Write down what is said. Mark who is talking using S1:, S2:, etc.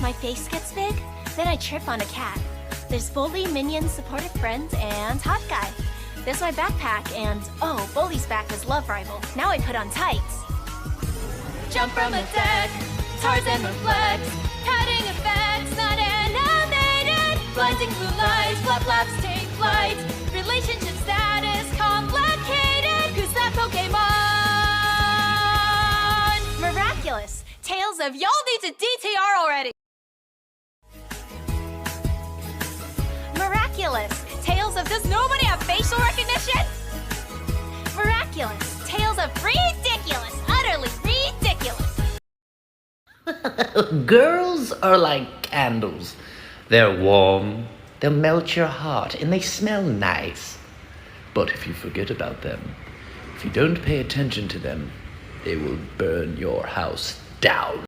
S1: My face gets big, then I trip on a cat. There's Bully, Minion, Supportive Friend, and Hot Guy. There's my backpack, and oh, Bully's back is Love Rival. Now I put on tights. Jump from a deck, Tarzan reflects, padding effects, not animated. Blinding blue lights, flap flaps take flight. Relationship status complicated. Who's that Pokemon? Miraculous. Tales of y'all need to DTR already. Miraculous. Tales of does nobody have facial recognition? Miraculous. Tales of ridiculous. Utterly ridiculous.
S2: Girls are like candles. They're warm, they'll melt your heart, and they smell nice. But if you forget about them, if you don't pay attention to them, they will burn your house down.